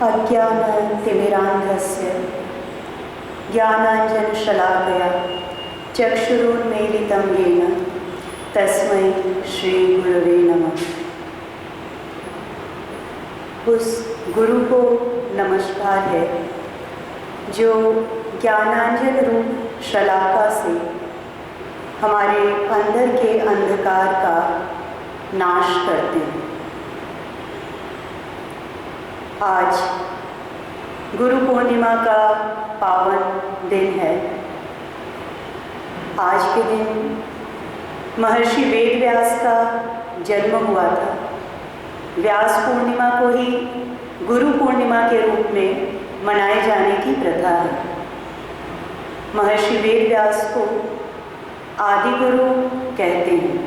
अज्ञानतिमिरान्धस्य ज्ञानाञ्जनशलाकया चक्षुरुन्मीलितं येन तस्मै श्रीगुरवे नमः। उस गुरु को नमस्कार है जो ज्ञानांजन रूप शलाका से हमारे अंदर के अंधकार का नाश करते हैं। आज गुरु पूर्णिमा का पावन दिन है। आज के दिन महर्षि वेदव्यास का जन्म हुआ था। व्यास पूर्णिमा को ही गुरु पूर्णिमा के रूप में मनाए जाने की प्रथा है। महर्षि वेदव्यास को आदि गुरु कहते हैं।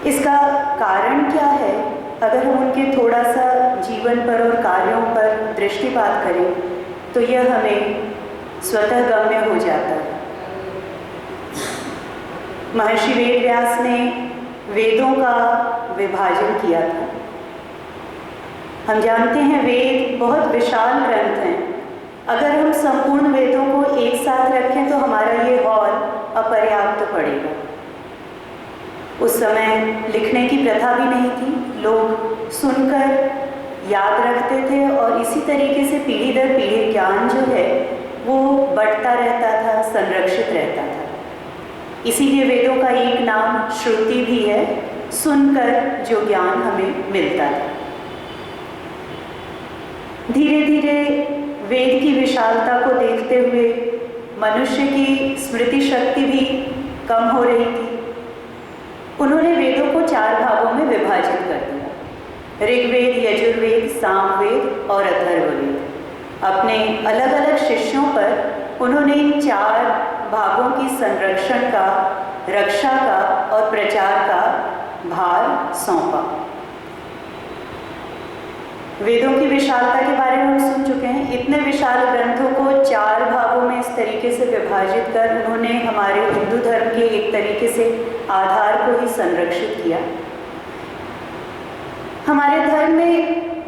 इसका कारण क्या है? अगर हम उनके थोड़ा सा जीवन पर और कार्यों पर दृष्टिपात करें तो यह हमें स्वतः गम्य हो जाता है। महर्षि वेदव्यास ने वेदों का विभाजन किया था। हम जानते हैं वेद बहुत विशाल ग्रंथ हैं। अगर हम संपूर्ण वेदों को एक साथ रखें तो हमारा ये हॉल अपर्याप्त पड़ेगा। उस समय लिखने की प्रथा भी नहीं थी। लोग सुनकर याद रखते थे और इसी तरीके से पीढ़ी दर पीढ़ी ज्ञान जो है वो बढ़ता रहता था, संरक्षित रहता था। इसीलिए वेदों का एक नाम श्रुति भी है, सुनकर जो ज्ञान हमें मिलता था। धीरे धीरे वेद की विशालता को देखते हुए मनुष्य की स्मृति शक्ति भी कम हो रही थी। उन्होंने वेदों को 4 भागों में विभाजित कर दिया: ऋग्वेद, यजुर्वेद, सामवेद और अथर्ववेद। अपने अलग अलग शिष्यों पर उन्होंने इन 4 भागों की संरक्षण का, रक्षा का और प्रचार का भार सौंपा। वेदों की विशालता के बारे में हम सुन चुके हैं। इतने विशाल ग्रंथों को 4 भागों में इस तरीके से विभाजित कर उन्होंने हमारे हिंदू धर्म के एक तरीके से आधार को ही संरक्षित किया। हमारे धर्म में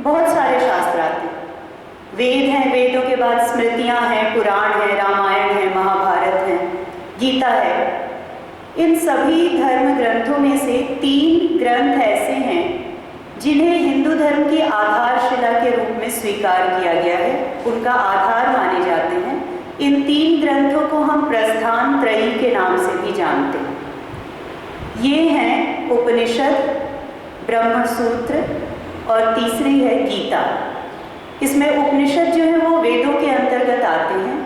बहुत सारे शास्त्र आते हैं। वेद हैं, वेदों के बाद स्मृतियां हैं, पुराण है, रामायण है, महाभारत है, गीता है। इन सभी धर्म ग्रंथों में से 3 ग्रंथ ऐसे हैं जिन्हें हिंदू धर्म की आधारशिला के रूप में स्वीकार किया गया है, उनका आधार माने जाते हैं। इन 3 ग्रंथों को हम प्रस्थान त्रयी के नाम से भी जानते हैं। ये हैं उपनिषद, ब्रह्मसूत्र और तीसरी है गीता। इसमें उपनिषद जो है वो वेदों के अंतर्गत आते हैं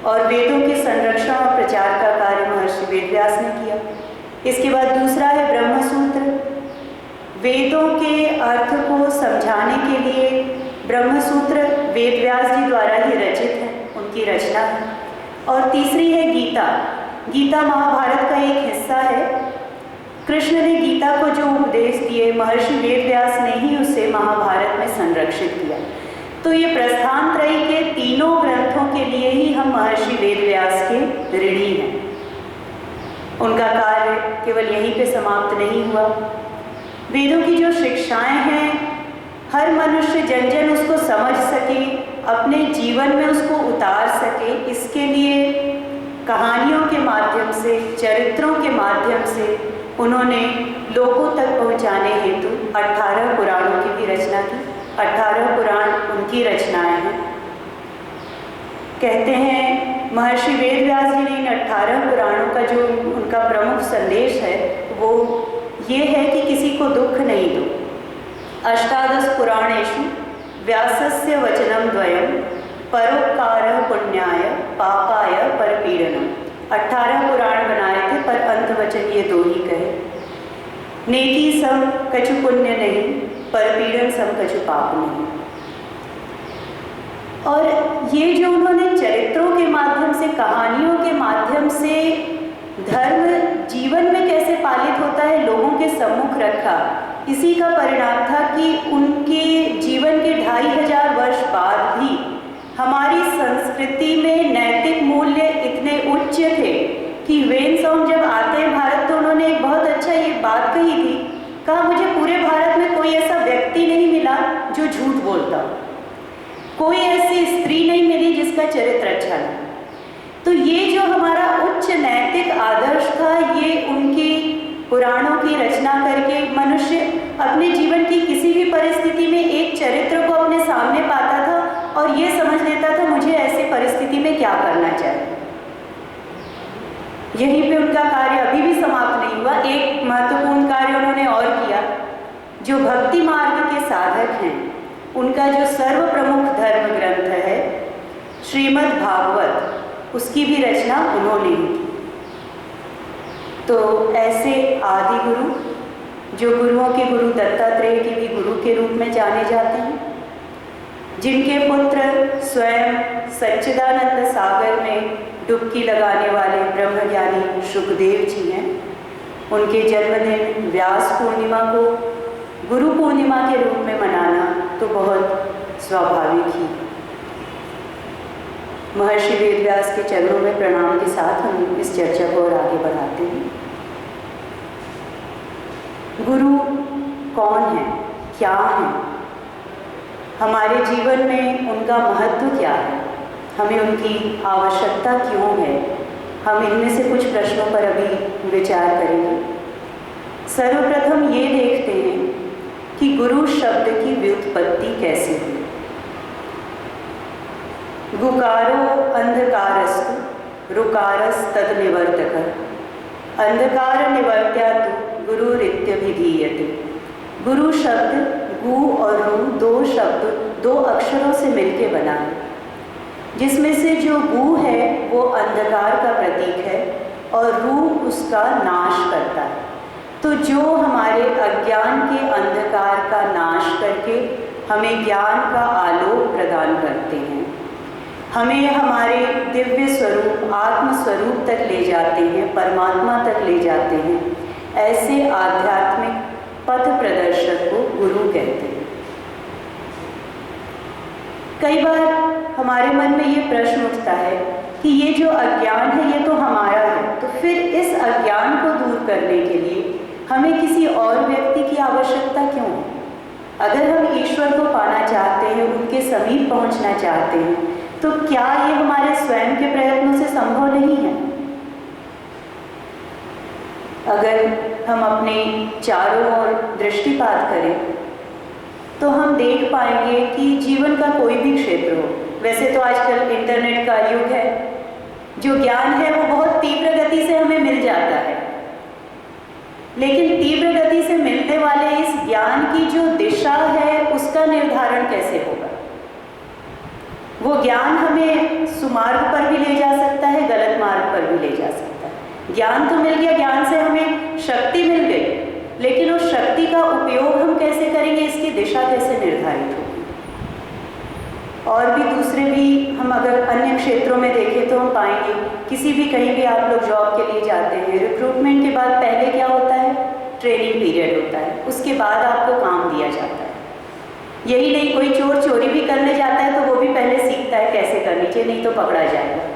और वेदों के संरक्षण और प्रचार का कार्य महर्षि वेदव्यास ने किया। इसके बाद दूसरा है ब्रह्मसूत्र। वेदों के अर्थ को समझाने के लिए ब्रह्मसूत्र वेदव्यास जी द्वारा ही रचित है, उनकी रचना है। और तीसरी है गीता। गीता महाभारत का एक हिस्सा है। कृष्ण ने गीता को जो उपदेश दिए, महर्षि वेदव्यास ने ही उसे महाभारत में संरक्षित किया। तो ये प्रस्थान त्रयी के तीनों ग्रंथों के लिए ही हम महर्षि वेदव्यास के ऋणी हैं। उनका कार्य केवल यहीं पे समाप्त नहीं हुआ। वेदों की जो शिक्षाएं हैं, हर मनुष्य जन जन उसको समझ सके, अपने जीवन में उसको उतार सके, इसके लिए कहानियों के माध्यम से, चरित्रों के माध्यम से उन्होंने लोगों तक पहुंचाने हेतु 18 पुराणों की भी रचना की। 18 पुराण उनकी रचनाएं हैं। कहते हैं महर्षि वेदव्यास जी ने इन 18 पुराणों का जो उनका प्रमुख संदेश है वो ये है कि किसी को दुख नहीं दो। 18 पुराणेषु व्यासस्य वचनम द्वयम परोपकारः पुण्याय पापाय परपीडनम। 18 पुराण बनाए थे पर अंत वचन ये 2 ही कहे। नेकी सम कछु पुण्य नहीं, परपीड़न सम कछु पाप नहीं। और ये जो उन्होंने चरित्रों के माध्यम से, कहानियों के माध्यम से धर्म जीवन में कैसे पालित होता है लोगों के सम्मुख रखा, इसी का परिणाम था कि उनके जीवन के 2500 वर्ष बाद भी हमारी संस्कृति में नैतिक मूल्य इतने उच्च थे कि वेन सॉन्ग जब आते हैं भारत तो उन्होंने एक बहुत अच्छा ये बात कही थी, कहा मुझे पूरे भारत में कोई ऐसा व्यक्ति नहीं मिला जो झूठ बोलता हो। कोई ऐसी स्त्री नहीं मिली जिसका चरित्र अच्छा नहीं। तो ये जो हमारा उच्च नैतिक आदर्श था, ये उनकी पुराणों की रचना करके मनुष्य अपने जीवन की किसी भी परिस्थिति में एक चरित्र को अपने सामने पाता था और ये समझ लेता था मुझे ऐसी परिस्थिति में क्या करना चाहिए। यहीं पे उनका कार्य अभी भी समाप्त नहीं हुआ। एक महत्वपूर्ण कार्य उन्होंने और किया। जो भक्ति मार्ग के साधक हैं, उनका जो सर्व प्रमुख धर्म ग्रंथ है श्रीमद् भागवत, उसकी भी रचना उन्होंने ही की। तो ऐसे आदि गुरु, जो गुरुओं के गुरु दत्तात्रेय के भी गुरु के रूप में जाने जाते हैं, जिनके पुत्र स्वयं सच्चिदानंद सागर में डुबकी लगाने वाले ब्रह्मज्ञानी शुकदेव जी हैं। उनके जन्मदिन व्यास पूर्णिमा को गुरु पूर्णिमा के रूप में मनाना तो बहुत स्वाभाविक ही। महर्षि वेदव्यास के चरणों में प्रणाम के साथ हम इस चर्चा को और आगे बढ़ाते हैं। गुरु कौन है, क्या है, हमारे जीवन में उनका महत्व क्या है, हमें उनकी आवश्यकता क्यों है, हम इनमें से कुछ प्रश्नों पर अभी विचार करेंगे। सर्वप्रथम ये देखते हैं कि गुरु शब्द की व्युत्पत्ति कैसे हुई। गुकारो अंधकारस्तु रुकारस तद निवर्तक अंधकार निवर्त्यातु गुरुरित्यभिधीयते। गुरु शब्द गु और रु दो अक्षरों से मिलके बना है, जिसमें से जो गु है वो अंधकार का प्रतीक है और रु उसका नाश करता है। तो जो हमारे अज्ञान के अंधकार का नाश करके हमें ज्ञान का आलोक प्रदान करते हैं, हमें हमारे दिव्य स्वरूप आत्म स्वरूप तक ले जाते हैं, परमात्मा तक ले जाते हैं, ऐसे आध्यात्मिक पथ प्रदर्शक को गुरु कहते हैं। कई बार हमारे मन में ये प्रश्न उठता है कि ये जो अज्ञान है ये तो हमारा है, तो फिर इस अज्ञान को दूर करने के लिए हमें किसी और व्यक्ति की आवश्यकता क्यों है? अगर हम ईश्वर को पाना चाहते हैं, उनके समीप पहुंचना चाहते हैं, तो क्या ये हमारे स्वयं के प्रयत्नों से संभव नहीं है? अगर हम अपने चारों ओर दृष्टिपात करें तो हम देख पाएंगे कि जीवन का कोई भी क्षेत्र हो, वैसे तो आजकल इंटरनेट का युग है, जो ज्ञान है वो बहुत तीव्र गति से हमें मिल जाता है, लेकिन तीव्र गति से मिलने वाले इस ज्ञान की जो दिशा है उसका निर्धारण कैसे होगा? वो ज्ञान हमें सुमार्ग पर भी ले जा सकता है, गलत मार्ग पर भी ले जा सकता है। ज्ञान तो मिल गया, ज्ञान से हमें शक्ति मिल गई, लेकिन उस शक्ति का उपयोग हम कैसे करेंगे, इसकी दिशा कैसे निर्धारित होगी? और भी दूसरे भी हम अगर अन्य क्षेत्रों में देखें तो हम पाएंगे, किसी भी कहीं भी आप लोग जॉब के लिए जाते हैं, रिक्रूटमेंट के बाद पहले क्या होता है? ट्रेनिंग पीरियड होता है, उसके बाद आपको काम दिया जाता है। यही नहीं, कोई चोर चोरी भी करने जाता है तो वो भी पहले सीखता है कैसे करनी चाहिए, नहीं तो पकड़ा जाएगा।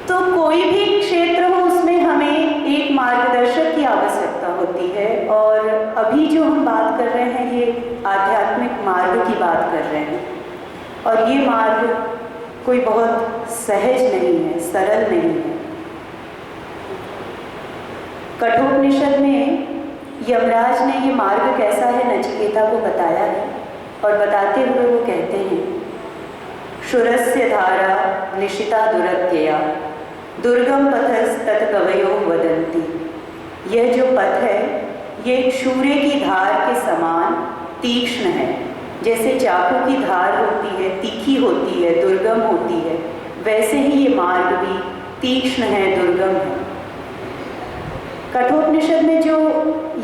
तो कोई भी क्षेत्र हो उसमें हमें एक मार्गदर्शक की आवश्यकता होती है, और अभी जो हम बात कर रहे हैं ये आध्यात्मिक मार्ग की बात कर रहे हैं, और ये मार्ग कोई बहुत सहज नहीं है, सरल नहीं है। कठोपनिषद में यमराज ने ये मार्ग कैसा है नचिकेता को बताया है, और बताते हुए वो कहते हैं, शुरस्य धारा निशिता दुरत्यया दुर्गम पथस्तत कवयो वदन्ति। यह जो पथ है ये सूर्य की धार के समान तीक्ष्ण है, जैसे चाकू की धार होती है, तीखी होती है, दुर्गम होती है, वैसे ही ये मार्ग भी तीक्ष्ण है, दुर्गम है। कठोपनिषद में जो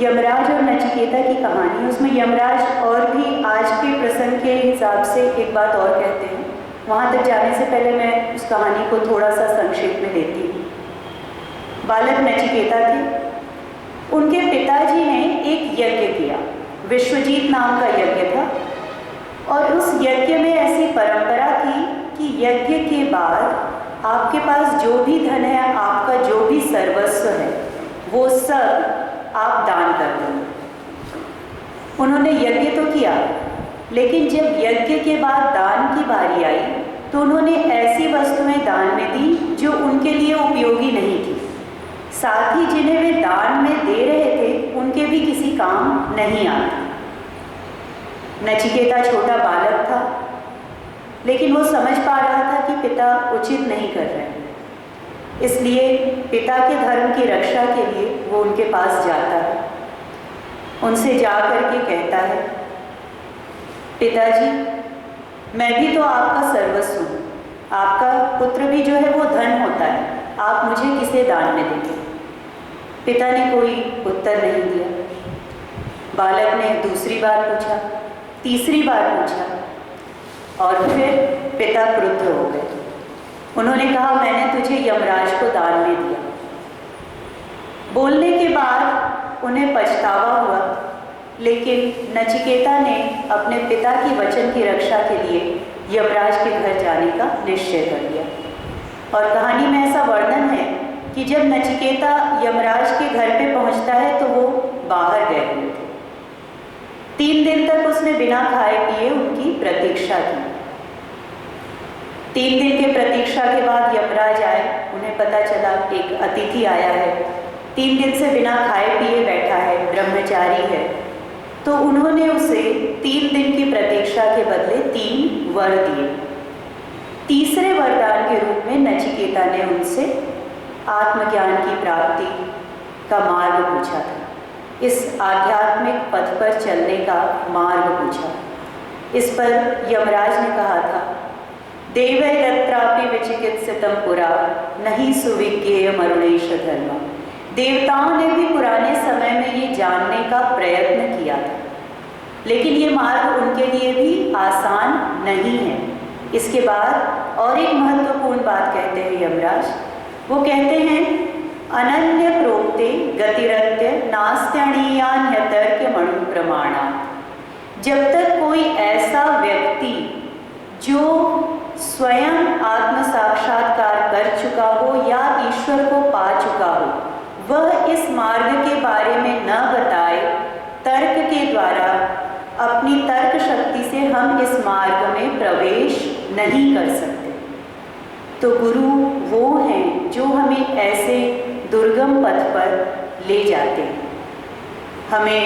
यमराज और नचिकेता की कहानी है उसमें यमराज और भी आज के प्रसंग के हिसाब से एक बात और कहते हैं। वहाँ तक जाने से पहले मैं उस कहानी को थोड़ा सा संक्षेप में लेती हूँ। बालक नचिकेता थे, उनके पिताजी ने एक यज्ञ किया, विश्वजीत नाम का यज्ञ था, और उस यज्ञ में ऐसी परंपरा थी कि यज्ञ के बाद आपके पास जो भी धन है, आपका जो भी सर्वस्व है, वो सब आप दान कर दें। उन्होंने यज्ञ तो किया, लेकिन जब यज्ञ के बाद दान की बारी आई तो उन्होंने ऐसी वस्तुएं दान में दी जो उनके लिए उपयोगी नहीं थी। साथ ही जिन्हें वे दान में दे रहे थे उनके भी किसी काम नहीं आते। नचिकेता छोटा बालक था, लेकिन वो समझ पा रहा था कि पिता उचित नहीं कर रहे हैं, इसलिए पिता के धर्म की रक्षा के लिए वो उनके पास जाता है। उनसे जा कर के कहता है, पिताजी, मैं भी तो आपका सर्वस्व हूँ, आपका पुत्र भी जो है वो धन होता है, आप मुझे किसे दान में देंगे? पिता ने कोई उत्तर नहीं दिया। बालक ने दूसरी बार पूछा, तीसरी बार पूछा और फिर पिता क्रुद्ध हो गए। उन्होंने कहा, मैंने तुझे यमराज को दान में दिया। बोलने के बाद उन्हें पछतावा हुआ, लेकिन नचिकेता ने अपने पिता की वचन की रक्षा के लिए यमराज के घर जाने का निश्चय कर लिया। और कहानी में ऐसा वर्णन है कि जब नचिकेता यमराज के घर पे पहुंचता है तो वो बाहर गए हुए थे। 3 दिन तक उसने बिना खाए पिए उनकी प्रतीक्षा की। 3 दिन के प्रतीक्षा के बाद यमराज आए। उन्हें पता चला एक अतिथि आया है, 3 दिन से बिना खाए पिए बैठा है, ब्रह्मचारी है। तो उन्होंने उसे 3 दिन की प्रतीक्षा के बदले 3 वर दिए। तीसरे वरदान के रूप में नचिकेता ने उनसे आत्मज्ञान की प्राप्ति का मार्ग पूछा था, इस आध्यात्मिक पथ पर चलने का मार्ग पूछा। इस पर यमराज ने कहा था, देवै तत्रापि विचिकित्सितं पुरा नहीं सुविज्ञेय मरुणेश धर्म। देवताओं ने भी पुराने समय में ये जानने का प्रयत्न किया था, लेकिन ये मार्ग उनके लिए भी आसान नहीं है। इसके बाद और एक महत्वपूर्ण बात कहते हैं यमराज। वो कहते हैं, अनन्य प्रोक्ते गतिरत्य नास्त्यणीयान्यतर्क मणु प्रमाणात्। जब तक कोई ऐसा व्यक्ति जो स्वयं आत्म साक्षात्कार कर चुका हो या ईश्वर को पा चुका हो, वह इस मार्ग के बारे में न बताए, तर्क के द्वारा अपनी तर्क शक्ति से हम इस मार्ग में प्रवेश नहीं कर सकते। तो गुरु वो हैं जो हमें ऐसे दुर्गम पथ पर ले जाते हैं, हमें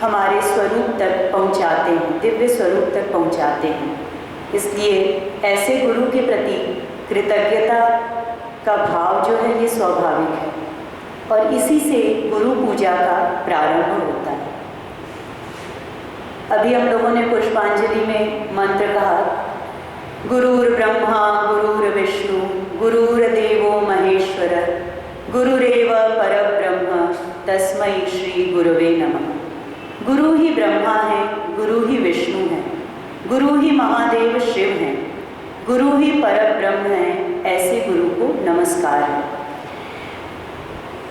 हमारे स्वरूप तक पहुंचाते हैं, दिव्य स्वरूप तक पहुंचाते हैं। इसलिए ऐसे गुरु के प्रति कृतज्ञता का भाव जो है ये स्वाभाविक है, और इसी से गुरु पूजा का प्रारंभ होता है। अभी हम लोगों ने पुष्पांजलि में मंत्र कहा, गुरुर्ब्रह्मा गुरुर्विष्णु गुरुर्देवो महेश्वर गुरुरेव परब्रह्म तस्मै श्री गुरुवे नमः। गुरु ही ब्रह्मा है, गुरु ही विष्णु है, गुरु ही महादेव शिव हैं, गुरु ही परब्रह्म हैं। ऐसे गुरु को नमस्कार है।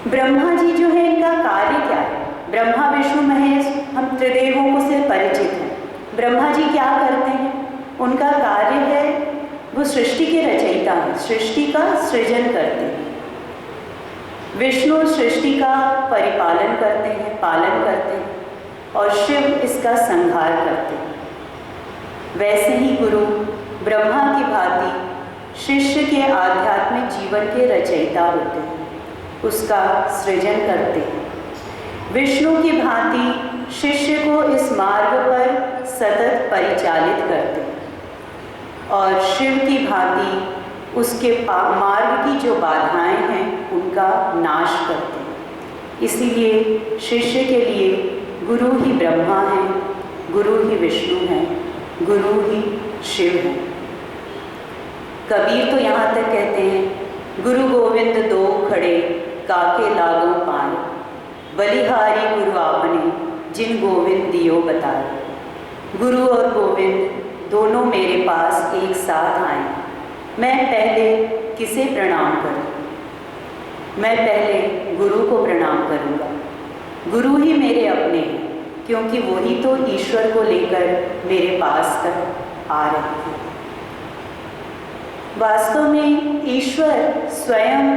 ब्रह्मा जी जो है, इनका कार्य क्या है? ब्रह्मा विष्णु महेश, हम त्रिदेवों को से परिचित हैं। ब्रह्मा जी क्या करते हैं? उनका कार्य है, वो सृष्टि के रचयिता हैं, सृष्टि का सृजन करते हैं। विष्णु सृष्टि का परिपालन करते हैं, पालन करते हैं, और शिव इसका संहार करते हैं। वैसे ही गुरु ब्रह्मा की भांति शिष्य के आध्यात्मिक जीवन के रचयिता होते हैं, उसका सृजन करते हैं। विष्णु की भांति शिष्य को इस मार्ग पर सतत परिचालित करते हैं, और शिव की भांति उसके मार्ग की जो बाधाएं हैं उनका नाश करते हैं। इसीलिए शिष्य के लिए गुरु ही ब्रह्मा है, गुरु ही विष्णु है, गुरु ही शिव है। कबीर तो यहाँ तक कहते हैं, गुरु गोविंद दो खड़े काके लागों पाए, बलिहारी गुरु आपने जिन गोविंद दियो बताए। गुरु और गोविंद दोनों मेरे पास एक साथ आए। मैं पहले किसे प्रणाम करूं? मैं पहले गुरु को प्रणाम करूंगा। गुरु ही मेरे अपने हैं, क्योंकि वही तो ईश्वर को लेकर मेरे पास तक आ रहे हैं। वास्तव में ईश्वर स्वयं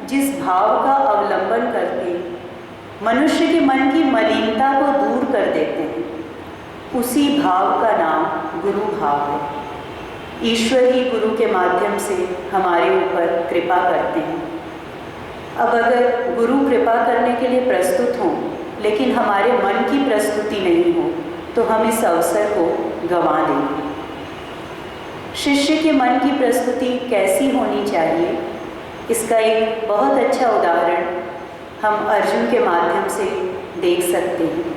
जिस भाव का अवलंबन करके मनुष्य के मन की मलिनता को दूर कर देते हैं, उसी भाव का नाम गुरु भाव है। ईश्वर ही गुरु के माध्यम से हमारे ऊपर कृपा करते हैं। अब अगर गुरु कृपा करने के लिए प्रस्तुत हों लेकिन हमारे मन की प्रस्तुति नहीं हो तो हम इस अवसर को गंवा देंगे। शिष्य के मन की प्रस्तुति कैसी होनी चाहिए, इसका एक बहुत अच्छा उदाहरण हम अर्जुन के माध्यम से देख सकते हैं।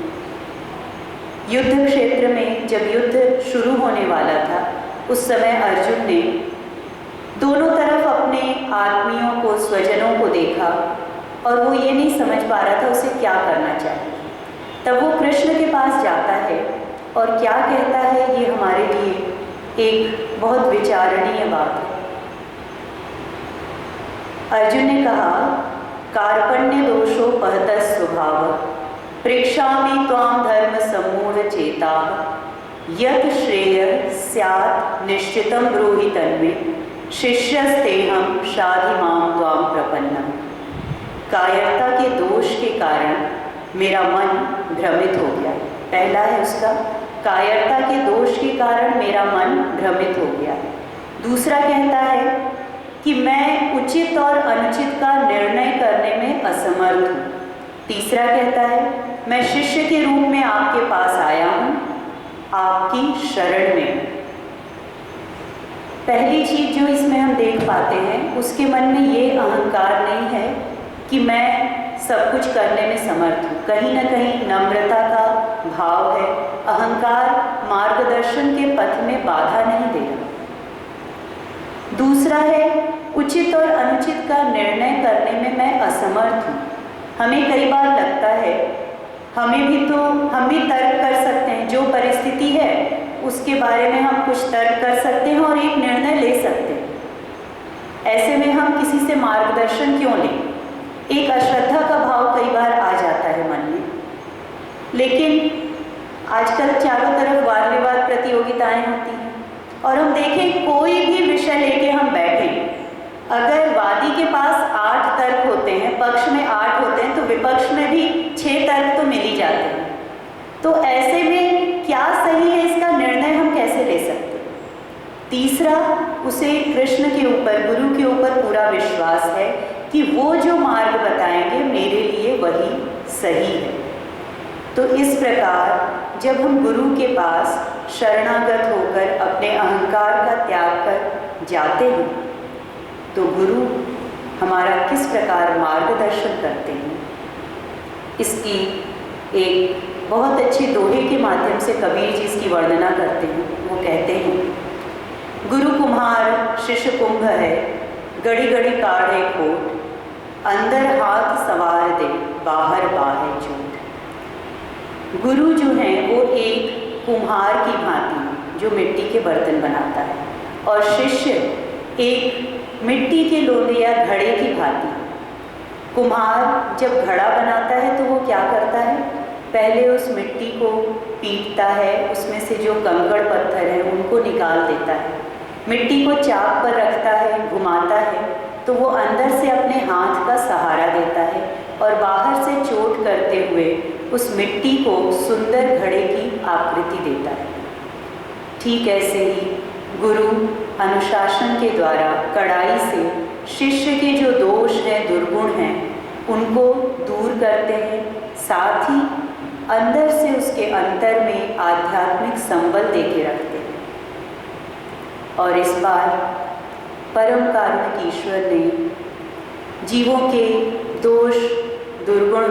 युद्ध क्षेत्र में जब युद्ध शुरू होने वाला था उस समय अर्जुन ने दोनों तरफ अपने आदमियों को, स्वजनों को देखा और वो ये नहीं समझ पा रहा था उसे क्या करना चाहिए। तब वो कृष्ण के पास जाता है और क्या कहता है, ये हमारे लिए एक बहुत विचारणीय बात है। अर्जुन ने कहा, कार्पण्य दोषो पहतः स्वभाव प्रेक्षामि त्वां धर्म सम्मूढ़ चेता यत् श्रेय स्यात् निश्चितं ब्रूहि तन्मे शिष्यस्तेहं शाधिमां त्वां प्रपन्नम। कायरता के दोष के कारण मेरा मन भ्रमित हो गया। पहला है उसका, कायरता के दोष के कारण मेरा मन भ्रमित हो गया। दूसरा कहता है कि मैं उचित और अनुचित का निर्णय करने में असमर्थ हूँ। तीसरा कहता है, मैं शिष्य के रूप में आपके पास आया हूँ, आपकी शरण में। पहली चीज जो इसमें हम देख पाते हैं, उसके मन में ये अहंकार नहीं है कि मैं सब कुछ करने में समर्थ हूँ। कहीं ना कहीं नम्रता का भाव है। अहंकार मार्गदर्शन के पथ में बाधा नहीं देगा। दूसरा है, उचित और अनुचित का निर्णय करने में मैं असमर्थ हूँ। हमें कई बार लगता है हम भी तर्क कर सकते हैं, जो परिस्थिति है उसके बारे में हम कुछ तर्क कर सकते हैं और एक निर्णय ले सकते हैं। ऐसे में हम किसी से मार्गदर्शन क्यों लें? एक अश्रद्धा का भाव कई बार आ जाता है मन में। लेकिन आजकल चारों तरफ वाद विवाद प्रतियोगिताएं होती हैं और हम देखें कोई भी विषय लेके हम बैठें, अगर वादी के पास 8 तर्क होते हैं, पक्ष में 8 होते हैं, तो विपक्ष में भी 6 तर्क तो मिल ही जाते हैं। तो ऐसे में क्या सही है, इसका निर्णय हम कैसे ले सकते? तीसरा, उसे कृष्ण के ऊपर, गुरु के ऊपर पूरा विश्वास है कि वो जो मार्ग बताएंगे मेरे लिए वही सही है। तो इस प्रकार जब हम गुरु के पास शरणागत होकर अपने अहंकार का त्याग कर जाते हैं तो गुरु हमारा किस प्रकार मार्गदर्शन करते हैं, इसकी एक बहुत अच्छी दोहे के माध्यम से कबीर जी इसकी वर्णना करते हैं। वो कहते हैं, गुरु कुम्हार शिष्य कुंभ है, गड़ी गड़ी काढ़े कोट, अंदर हाथ सवार दे, बाहर बाहे चोट। गुरु जो है वो एक कुम्हार की भांति है जो मिट्टी के बर्तन बनाता है, और शिष्य एक मिट्टी के लोले या घड़े की भांति। कुम्हार जब घड़ा बनाता है तो वो क्या करता है, पहले उस मिट्टी को पीटता है, उसमें से जो कंकड़ पत्थर हैं उनको निकाल देता है, मिट्टी को चाक पर रखता है, घुमाता है, तो वो अंदर से अपने हाथ का सहारा देता है और बाहर से चोट करते हुए उस मिट्टी को सुंदर घड़े की आकृति देता है। ठीक ऐसे ही गुरु अनुशासन के द्वारा कड़ाई से शिष्य के जो दोष हैं, दुर्गुण हैं, उनको दूर करते हैं, साथ ही अंदर से उसके अंतर में आध्यात्मिक संबल देके रखते हैं। और इस बार परम कारुणिक ईश्वर ने जीवों के दोष, दुर्गुण,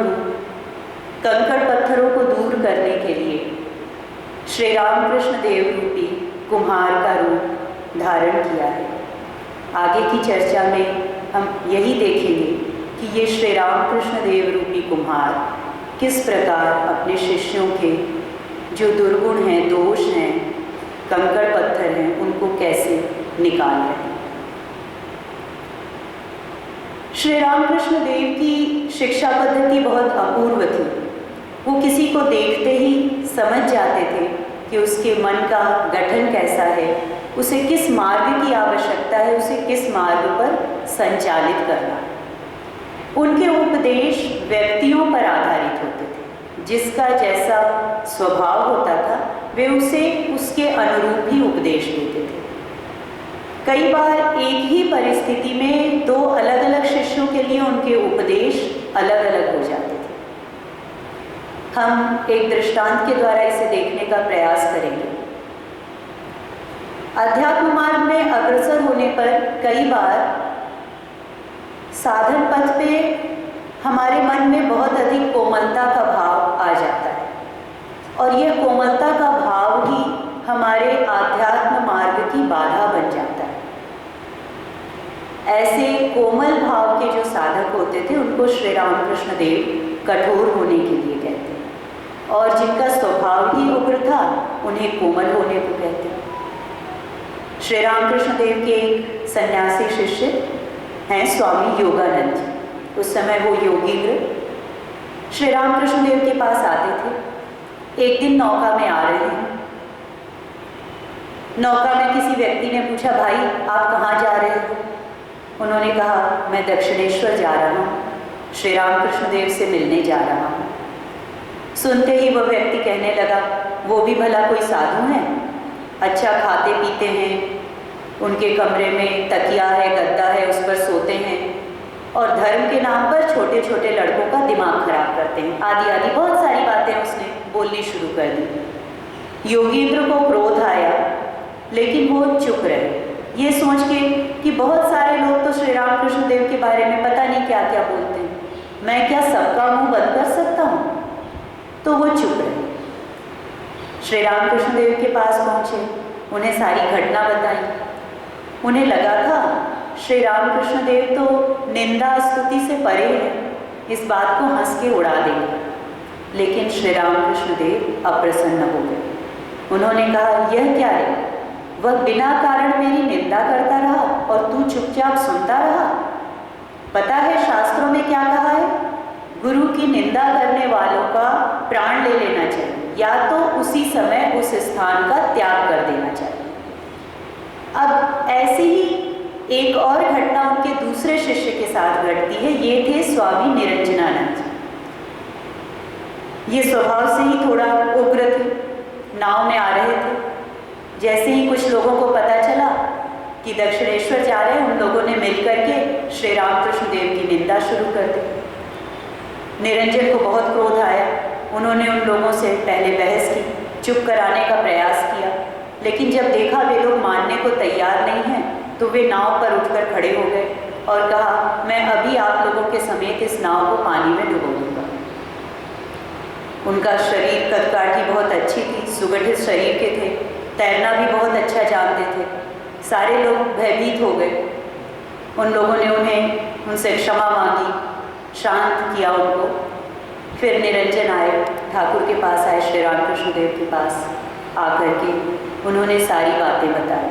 कंकड़ पत्थरों को दूर करने के लिए श्री रामकृष्ण देव रूपी कुम्हार का रूप धारण किया है। आगे की चर्चा में हम यही देखेंगे कि ये श्री रामकृष्ण देव रूपी कुम्हार किस प्रकार अपने शिष्यों के जो दुर्गुण हैं, दोष हैं, कंकड़ पत्थर हैं, उनको कैसे निकाल रहे हैं। श्री रामकृष्ण देव की शिक्षा पद्धति बहुत अपूर्व थी। वो किसी को देखते ही समझ जाते थे कि उसके मन का गठन कैसा है, उसे किस मार्ग की आवश्यकता है, उसे किस मार्ग पर संचालित करना। उनके उपदेश व्यक्तियों पर आधारित होते थे। जिसका जैसा स्वभाव होता था वे उसे उसके अनुरूप ही उपदेश देते थे। कई बार एक ही परिस्थिति में दो अलग अलग शिष्यों के लिए उनके उपदेश अलग अलग हो जाते थे। हम एक दृष्टांत के द्वारा इसे देखने का प्रयास करेंगे। अध्यात्म मार्ग में अग्रसर होने पर कई बार साधन पथ पे हमारे मन में बहुत अधिक कोमलता का भाव आ जाता है और यह कोमलता का भाव ही हमारे आध्यात्म मार्ग की बाधा बन जाता है। ऐसे कोमल भाव के जो साधक होते थे उनको श्री रामकृष्ण देव कठोर होने के लिए कहते हैं और जिनका स्वभाव ही उग्र था उन्हें कोमल होने को कहते हैं। श्री रामकृष्ण देव के एक सन्यासी शिष्य हैं स्वामी योगानंद जी। उस समय वो योगींद्र श्री रामकृष्ण देव के पास आते थे। एक दिन नौका में आ रहे हैं। नौका में किसी व्यक्ति ने पूछा, भाई आप कहाँ जा रहे हो? उन्होंने कहा, मैं दक्षिणेश्वर जा रहा हूँ, श्री रामकृष्ण देव से मिलने जा रहा हूँ। सुनते ही वह व्यक्ति कहने लगा, वो भी भला कोई साधु है? अच्छा खाते पीते हैं, उनके कमरे में तकिया है, गद्दा है, उस पर सोते हैं और धर्म के नाम पर छोटे छोटे लड़कों का दिमाग खराब करते हैं, आदि आदि बहुत सारी बातें उसने बोलनी शुरू कर दी। योगींद्र को क्रोध आया लेकिन वो चुप रहे, ये सोच के कि बहुत सारे लोग तो श्री रामकृष्ण देव के बारे में पता नहीं क्या क्या बोलते हैं, मैं क्या सबका मुंह बंद कर सकता हूँ? तो वो चुप रहे। श्री रामकृष्ण देव के पास पहुँचे, उन्हें सारी घटना बताई। उन्हें लगा था श्री रामकृष्ण देव तो निंदा स्तुति से परे हैं, इस बात को हंस के उड़ा देंगे। लेकिन श्री रामकृष्ण देव अप्रसन्न हो गए। उन्होंने कहा, यह क्या है? वह बिना कारण मेरी निंदा करता रहा और तू चुपचाप सुनता रहा। पता है शास्त्रों में क्या कहा है? गुरु की निंदा करने वालों का प्राण ले लेना चाहिए या तो उसी समय उस स्थान का त्याग कर देना चाहिए। अब ऐसी ही एक और घटना उनके दूसरे शिष्य के साथ घटती है। ये थे स्वामी निरंजनानंद। ये स्वभाव से ही थोड़ा उग्र थे, नाव में आ रहे थे। जैसे ही कुछ लोगों को पता चला कि दक्षिणेश्वर जा रहे हैं, उन लोगों ने मिलकर के श्री रामकृष्ण देव की निंदा शुरू कर दी। निरंजन को बहुत क्रोध आया। उन्होंने उन लोगों से पहले बहस की, चुप कराने का प्रयास किया, लेकिन जब देखा वे लोग मानने को तैयार नहीं हैं तो वे नाव पर उठकर खड़े हो गए और कहा, मैं अभी आप लोगों के समेत इस नाव को पानी में डुबो दूंगा। उनका शरीर कदकाठी बहुत अच्छी थी, सुगठित शरीर के थे, तैरना भी बहुत अच्छा जानते थे। सारे लोग भयभीत हो गए। उन लोगों ने उनसे क्षमा मांगी, शांत किया उनको। फिर निरंजन आए, ठाकुर के पास आए, श्री रामकृष्ण देव के पास आकर के उन्होंने सारी बातें बताई।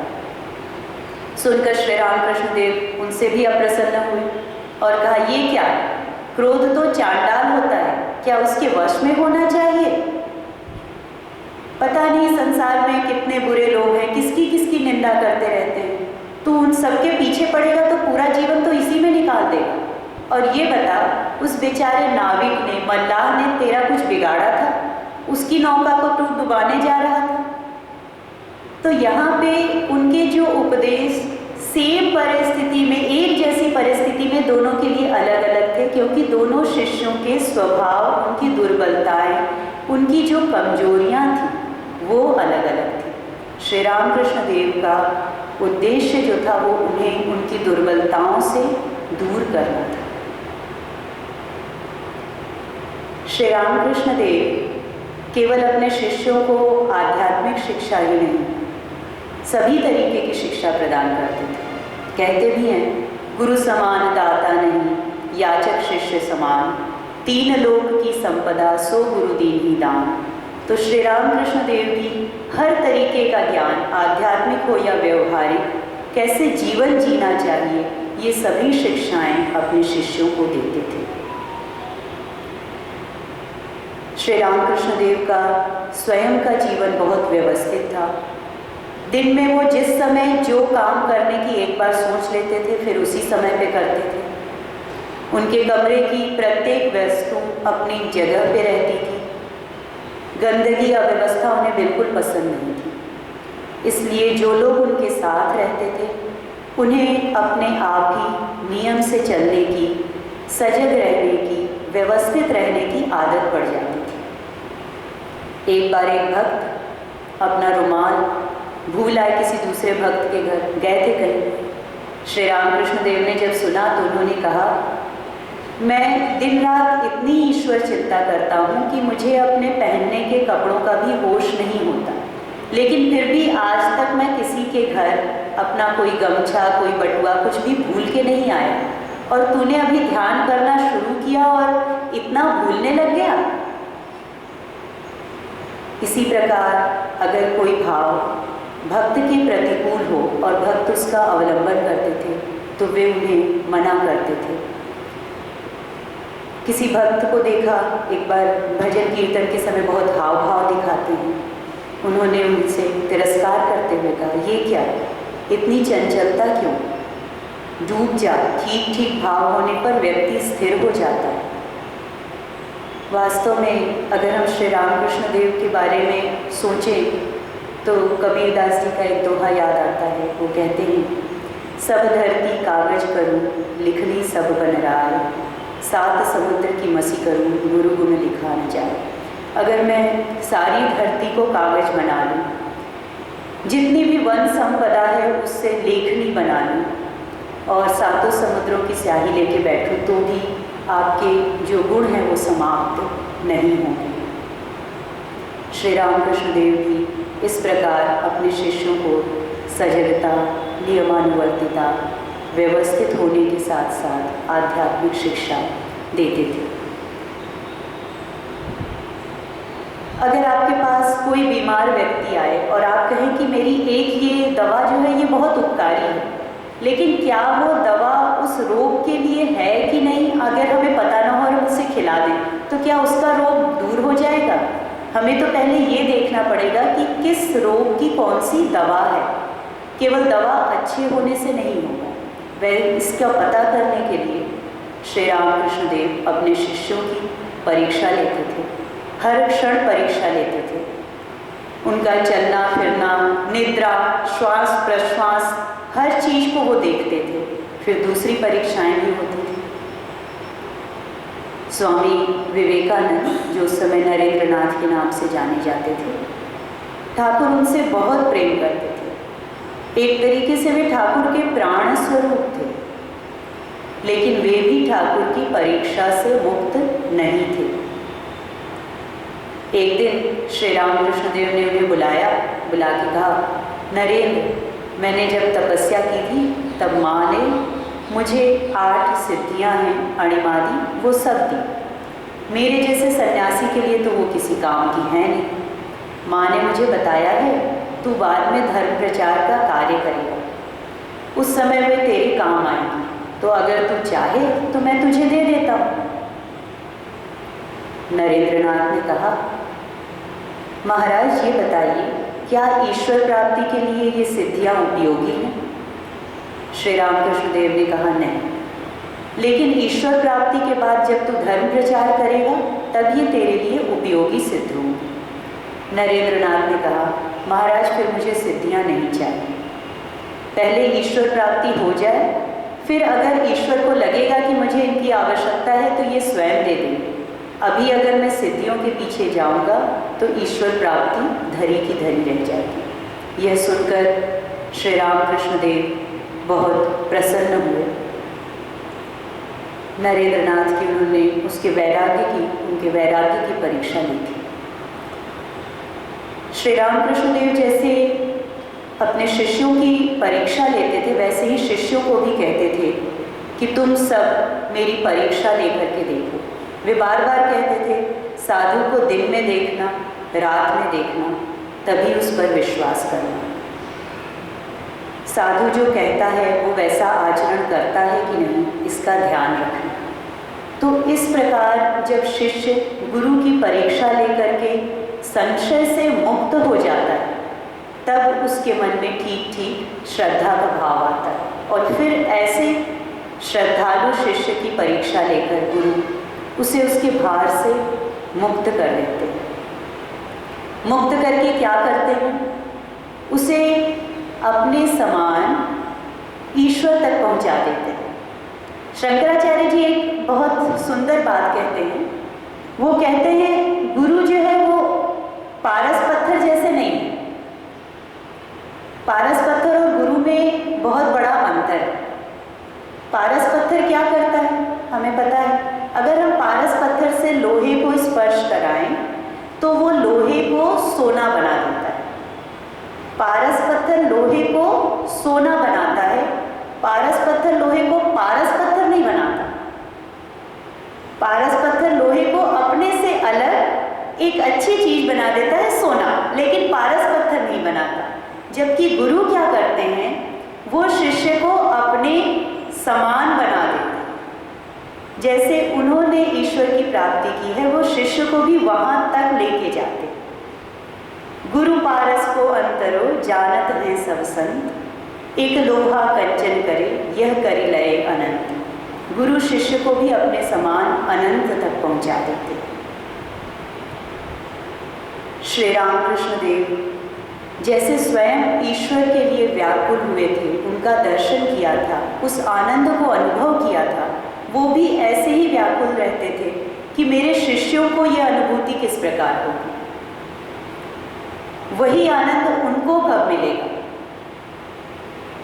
सुनकर श्री रामकृष्ण देव उनसे भी अप्रसन्न हुए और कहा, ये क्या? क्रोध तो चांडाल होता है, क्या उसके वश में होना चाहिए? पता नहीं संसार में कितने बुरे लोग हैं, किसकी किसकी निंदा करते रहते हैं। तू उन सबके पीछे पड़ेगा तो पूरा जीवन तो इसी में निकाल देगा। और ये बता, उस बेचारे नाविक ने, मल्लाह ने तेरा कुछ बिगाड़ा था? उसकी नौका को तू डुबाने जा रहा था? तो यहाँ पे उनके जो उपदेश सेम परिस्थिति में, एक जैसी परिस्थिति में दोनों के लिए अलग अलग थे, क्योंकि दोनों शिष्यों के स्वभाव, उनकी दुर्बलताएं, उनकी जो कमजोरियाँ थी वो अलग अलग थी। श्री रामकृष्ण देव का उद्देश्य जो था वो उन्हें उनकी दुर्बलताओं से दूर करना था। श्री रामकृष्ण देव केवल अपने शिष्यों को आध्यात्मिक शिक्षा ही नहीं, सभी तरीके की शिक्षा प्रदान करते थे। कहते भी हैं, गुरु समान दाता नहीं, याचक शिष्य समान, तीन लोक की संपदा सो गुरु दीन ही दान। तो श्री रामकृष्ण देव भी हर तरीके का ज्ञान, आध्यात्मिक हो या व्यवहारिक, कैसे जीवन जीना चाहिए, ये सभी शिक्षाएं अपने शिष्यों को देते थे। श्री रामकृष्ण देव का स्वयं का जीवन बहुत व्यवस्थित था। दिन में वो जिस समय जो काम करने की एक बार सोच लेते थे, फिर उसी समय पे करते थे। उनके कमरे की प्रत्येक वस्तु अपनी जगह पे रहती थी। गंदगी अव्यवस्था उन्हें बिल्कुल पसंद नहीं थी। इसलिए जो लोग उनके साथ रहते थे उन्हें अपने आप ही नियम से चलने की, सजग रहने की, व्यवस्थित रहने की आदत पड़ जाती थी। एक बार एक भक्त अपना रुमाल भूल आए किसी दूसरे भक्त के घर गए थे कहीं। श्री रामकृष्ण देव ने जब सुना तो उन्होंने कहा, मैं दिन रात इतनी ईश्वर चिंता करता हूँ कि मुझे अपने पहनने के कपड़ों का भी होश नहीं होता, लेकिन फिर भी आज तक मैं किसी के घर अपना कोई गमछा, कोई बटुआ कुछ भी भूल के नहीं आया, और तूने अभी ध्यान करना शुरू किया और इतना भूलने लग गया। इसी प्रकार अगर कोई भाव भक्त के प्रतिकूल हो और भक्त उसका अवलंबन करते थे तो वे उन्हें मना करते थे। किसी भक्त को देखा, एक बार भजन कीर्तन के समय बहुत हाव भाव दिखाते हैं, उन्होंने उनसे तिरस्कार करते हुए कहा, ये क्या, इतनी चंचलता क्यों? डूब जा, ठीक ठीक भाव होने पर व्यक्ति स्थिर हो जाता है। वास्तव में अगर हम श्री रामकृष्ण देव के बारे में सोचें तो कबीरदास जी का एक दोहा याद आता है। वो कहते हैं, सब धरती कागज करूँ लिखनी सब बन राय, सात समुद्र की मसी करूँ गुरु गुण लिखा न जाए। अगर मैं सारी धरती को कागज बना लूँ, जितनी भी वन संपदा है उससे लेखनी बना लूँ और सातों समुद्रों की स्याही लेके बैठूँ तो भी आपके जो गुण हैं वो समाप्त नहीं होंगे। श्री रामकृष्ण देव भी इस प्रकार अपने शिष्यों को सजगता, नियमानुवर्तिता, व्यवस्थित होने के साथ साथ आध्यात्मिक शिक्षा देते थे। अगर आपके पास कोई बीमार व्यक्ति आए और आप कहें कि मेरी एक ये दवा जो है ये बहुत उपकारी है, लेकिन क्या वो दवा उस रोग के लिए है कि नहीं, अगर हमें पता ना हो और हम उसे खिला दें तो क्या उसका रोग दूर हो जाएगा? हमें तो पहले ये देखना पड़ेगा कि किस रोग की कौन सी दवा है। केवल दवा अच्छे होने से नहीं होगा। वह इसका पता करने के लिए श्री रामकृष्ण देव अपने शिष्यों की परीक्षा लेते थे, हर क्षण परीक्षा लेते थे। उनका चलना फिरना, निद्रा, श्वास प्रश्वास, हर चीज को वो देखते थे। फिर दूसरी परीक्षाएं भी होती थी। स्वामी विवेकानंद, जो उस समय नरेंद्रनाथ के नाम से जाने जाते थे, ठाकुर उनसे बहुत प्रेम करते थे। एक तरीके से वे ठाकुर के प्राण स्वरूप थे, लेकिन वे भी ठाकुर की परीक्षा से मुक्त नहीं थे। एक दिन श्री रामकृष्ण देव ने उन्हें बुला के कहा, नरेंद्र, मैंने जब तपस्या की थी तब माँ ने मुझे 8 सिद्धियाँ हैं अणिमादी, वो सब दी। मेरे जैसे सन्यासी के लिए तो वो किसी काम की है नहीं। माँ ने मुझे बताया है तू बाद में धर्म प्रचार का कार्य करेगा, उस समय वे तेरे काम आएंगी, तो अगर तू चाहे तो मैं तुझे दे देता हूँ। नरेंद्रनाथ ने कहा, महाराज ये बताइए, क्या ईश्वर प्राप्ति के लिए ये सिद्धियाँ उपयोगी हैं? श्री रामकृष्ण देव ने कहा, नहीं, लेकिन ईश्वर प्राप्ति के बाद जब तू धर्म प्रचार करेगा तब ये तेरे लिए उपयोगी सिद्ध होंगी। नरेंद्रनाथ ने कहा, महाराज फिर मुझे सिद्धियाँ नहीं चाहिए, पहले ईश्वर प्राप्ति हो जाए, फिर अगर ईश्वर को लगेगा कि मुझे इनकी आवश्यकता है तो ये स्वयं दे देंगे। अभी अगर मैं सिद्धियों के पीछे जाऊंगा तो ईश्वर प्राप्ति धरी की धरी रह जाएगी। यह सुनकर श्री रामकृष्ण देव बहुत प्रसन्न हुए। नरेंद्रनाथ की उन्होंने उनके वैराग्य की परीक्षा ली थी। श्री रामकृष्ण देव जैसे अपने शिष्यों की परीक्षा लेते थे, वैसे ही शिष्यों को भी कहते थे कि तुम सब मेरी परीक्षा लेकर के देखो। वे बार बार कहते थे, साधु को दिन में देखना, रात में देखना, तभी उस पर विश्वास करना। साधु जो कहता है वो वैसा आचरण करता है कि नहीं, इसका ध्यान रखना। तो इस प्रकार जब शिष्य गुरु की परीक्षा लेकर के संशय से मुक्त हो जाता है तब उसके मन में ठीक ठीक श्रद्धा का भाव आता है, और फिर ऐसे श्रद्धालु शिष्य की परीक्षा लेकर गुरु उसे उसके भार से मुक्त कर देते हैं। मुक्त करके क्या करते हैं? उसे अपने समान ईश्वर तक पहुंचा देते हैं। शंकराचार्य जी एक बहुत सुंदर बात कहते हैं। वो कहते हैं गुरु जो है वो पारस पत्थर जैसे नहीं है। पारस पत्थर और गुरु में बहुत बड़ा अंतर है। पारस पत्थर क्या करता है हमें पता है। अगर हम पारस पत्थर से लोहे को स्पर्श कराएं तो वो लोहे को सोना बना देता है। पारस पत्थर लोहे को सोना बनाता है। पारस पत्थर लोहे को पारस पत्थर नहीं बनाता। पारस पत्थर लोहे को अपने से अलग एक अच्छी चीज बना देता है, सोना, लेकिन पारस पत्थर नहीं बनाता। जबकि गुरु क्या करते हैं? वो शिष्य को अपने समान बना देते हैं। जैसे उन्होंने ईश्वर की प्राप्ति की है, वो शिष्य को भी वहां तक लेके जाते। गुरु पारस को अंतरो जानत है सब संत, एक लोहा कंचन करे यह करी लय अनंत। गुरु शिष्य को भी अपने समान अनंत तक पहुंचा देते। श्री रामकृष्ण देव जैसे स्वयं ईश्वर के लिए व्याकुल हुए थे, उनका दर्शन किया था, उस आनंद को अनुभव किया था, वो भी ऐसे ही व्याकुल रहते थे कि मेरे शिष्यों को यह अनुभूति किस प्रकार होगी, वही आनंद उनको कब मिलेगा।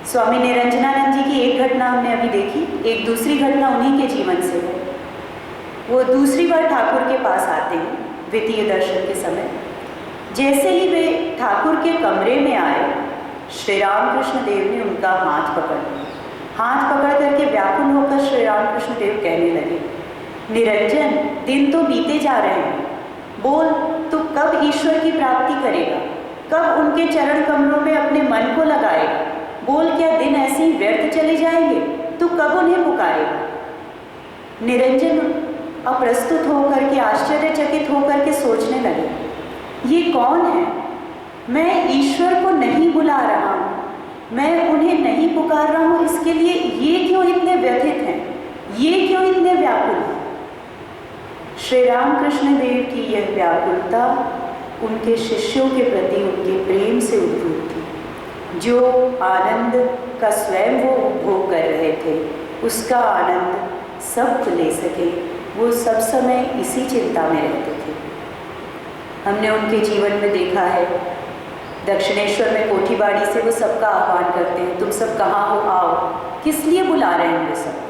स्वामी निरंजनानंद जी की एक घटना हमने अभी देखी, एक दूसरी घटना उन्हीं के जीवन से है। वो दूसरी बार ठाकुर के पास आते हैं द्वितीय दर्शन के समय। जैसे ही वे ठाकुर के कमरे में आए, श्री रामकृष्ण देव ने उनका हाथ पकड़ लिया। हाथ पकड़ करके व्याकुल होकर श्री रामकृष्ण देव कहने लगे, निरंजन, दिन तो बीते जा रहे हैं, बोल तू कब ईश्वर की प्राप्ति करेगा, कब उनके चरण कमलों में अपने मन को लगाएगा, बोल क्या दिन ऐसे ही व्यर्थ चले जाएंगे, तू कब उन्हें पुकारेगा। निरंजन अप्रस्तुत होकर के, आश्चर्यचकित होकर के सोचने लगे, ये कौन है? मैं ईश्वर को नहीं बुला रहा हूँ, मैं उन्हें नहीं पुकार रहा हूँ, इसके लिए ये क्यों इतने व्यथित हैं, ये क्यों इतने व्याकुल हैं। श्री रामकृष्ण देव की यह व्याकुलता उनके शिष्यों के प्रति उनके प्रेम से उद्भूत थी। जो आनंद का स्वयं वो उपभोग कर रहे थे, उसका आनंद सब ले सके, वो सब समय इसी चिंता में रहते थे। हमने उनके जीवन में देखा है, दक्षिणेश्वर में कोठीबाड़ी से वो सबका आह्वान करते हैं, तुम सब कहाँ हो, आओ। किस लिए बुला रहे हैं वो सब?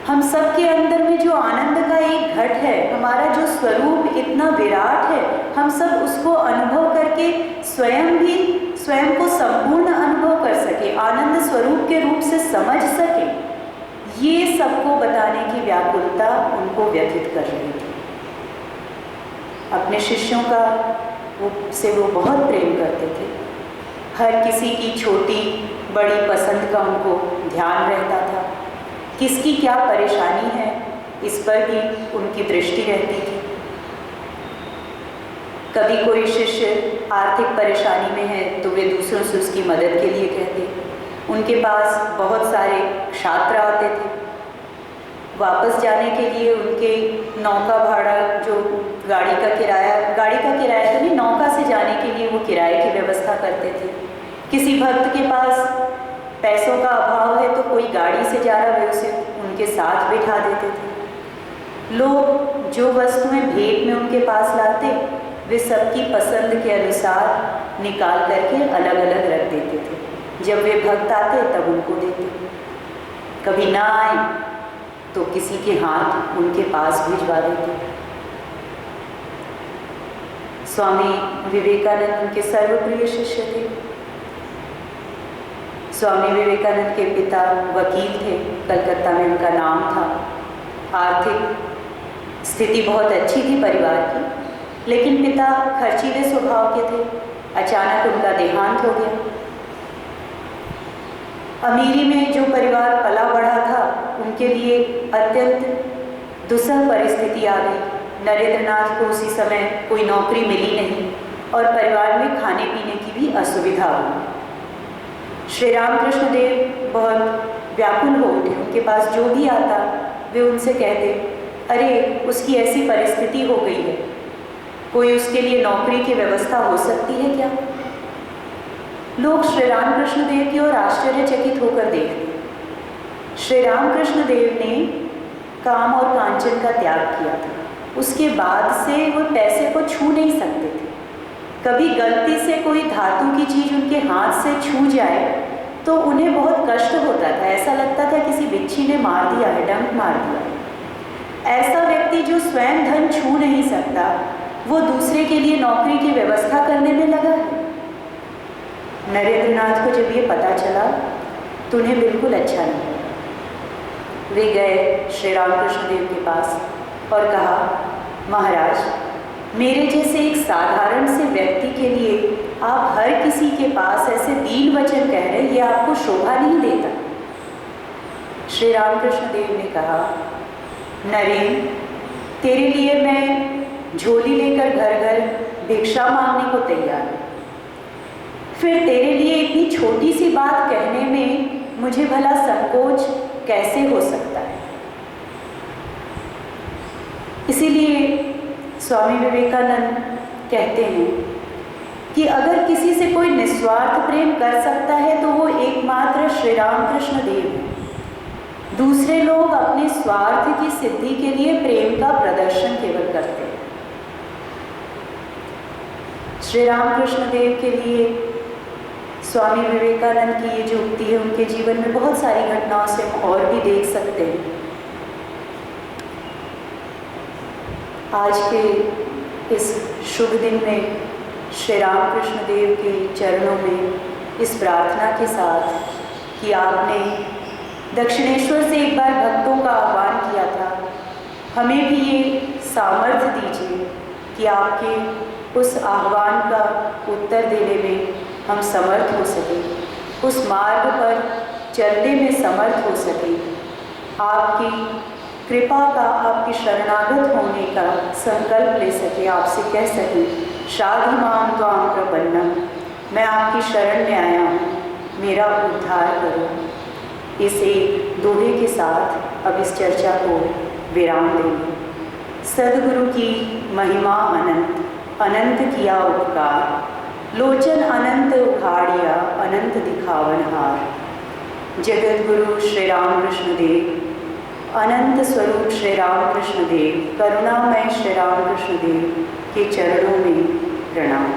हम सब के अंदर में जो आनंद का एक घट है, हमारा जो स्वरूप इतना विराट है, हम सब उसको अनुभव करके स्वयं भी स्वयं को संपूर्ण अनुभव कर सके, आनंद स्वरूप के रूप से समझ सके, ये सबको बताने की व्याकुलता उनको व्यथित कर रही थी। अपने शिष्यों का से वो बहुत प्रेम करते थे। हर किसी की छोटी बड़ी पसंद का उनको ध्यान रहता था। किसकी क्या परेशानी है, इस पर भी उनकी दृष्टि रहती थी। कभी कोई शिष्य आर्थिक परेशानी में है तो वे दूसरों से उसकी मदद के लिए कहते। उनके पास बहुत सारे छात्र आते थे। वापस जाने के लिए उनके नौका भाड़ा, जो गाड़ी का किराया तो नहीं, नौका से जाने के लिए वो किराए की व्यवस्था करते थे। किसी भक्त के पास पैसों का अभाव है तो कोई गाड़ी से जा रहा है, उसे उनके साथ बिठा देते थे। लोग जो वस्तुएं भेंट में उनके पास लाते, वे सबकी पसंद के अनुसार निकाल करके अलग अलग रख देते थे। जब वे भक्त आते तब उनको देते। कभी ना आए तो किसी के हाथ उनके पास भिजवा देते। स्वामी विवेकानंद उनके सर्वप्रिय शिष्य थे। स्वामी विवेकानंद के पिता वकील थे, कलकत्ता में उनका नाम था। आर्थिक स्थिति बहुत अच्छी थी परिवार की, लेकिन पिता खर्चीले स्वभाव के थे। अचानक उनका देहांत हो गया। अमीरी में जो परिवार पला बढ़ा था, उनके लिए अत्यंत दुस्सह परिस्थिति आ गई। नरेंद्रनाथ को उसी समय कोई नौकरी मिली नहीं और परिवार में खाने पीने की भी असुविधा हुई। श्री रामकृष्ण देव बहुत व्याकुल हो उठे। उनके पास जो भी आता वे उनसे कहते, अरे उसकी ऐसी परिस्थिति हो गई है, कोई उसके लिए नौकरी की व्यवस्था हो सकती है क्या? लोग श्री रामकृष्ण देव की ओर आश्चर्यचकित होकर देखते। श्री रामकृष्ण देव ने काम और कांचन का त्याग किया था। उसके बाद से वो पैसे को छू नहीं सकते थे। कभी गलती से कोई धातु की चीज़ उनके हाथ से छू जाए तो उन्हें बहुत कष्ट होता था। ऐसा लगता था किसी बिच्छी ने मार दिया है, डंक मार दिया। ऐसा व्यक्ति जो स्वयं धन छू नहीं सकता, वो दूसरे के लिए नौकरी की व्यवस्था करने में लगा है। नरेंद्रनाथ को जब ये पता चला तो उन्हें बिल्कुल अच्छा नहीं लगा। वे गए श्री रामकृष्ण देव के पास और कहा, महाराज, मेरे जैसे एक साधारण से व्यक्ति के लिए आप हर किसी के पास ऐसे दीन वचन कह रहे, ये आपको शोभा नहीं देता। श्री रामकृष्ण देव ने कहा, नरेंद्र, तेरे लिए मैं झोली लेकर घर घर भिक्षा मांगने को तैयार हूँ। फिर तेरे लिए इतनी छोटी सी बात कहने में मुझे भला संकोच कैसे हो सकता है? इसीलिए स्वामी विवेकानंद कहते हैं कि अगर किसी से कोई निस्वार्थ प्रेम कर सकता है तो वो एकमात्र श्री रामकृष्ण देव है। दूसरे लोग अपने स्वार्थ की सिद्धि के लिए प्रेम का प्रदर्शन केवल करते हैं। श्री रामकृष्ण देव के लिए स्वामी विवेकानंद की ये जो उक्ति है, उनके जीवन में बहुत सारी घटनाओं से हम और भी देख सकते हैं। आज के इस शुभ दिन में श्री रामकृष्ण देव के चरणों में इस प्रार्थना के साथ कि आपने दक्षिणेश्वर से एक बार भक्तों का आह्वान किया था, हमें भी ये सामर्थ्य दीजिए कि आपके उस आह्वान का उत्तर देने में हम समर्थ हो सकें, उस मार्ग पर चलने में समर्थ हो सकें, आपकी कृपा का, आपकी शरणागत होने का संकल्प ले सके, आपसे कह सके, शाधि मां त्वां प्रपन्नम, मैं आपकी शरण में आया हूँ, मेरा उद्धार करो। इस एक दोहे के साथ अब इस चर्चा को विराम देंगे। सद्गुरु की महिमा अनंत, अनंत किया उपकार, लोचन अनंत उखाड़िया, अनंत दिखावनहार। जगत गुरु श्री रामकृष्ण देव, अनंत स्वरूप श्री रामकृष्ण देव, करुणामय श्री रामकृष्ण देव के चरणों में प्रणाम।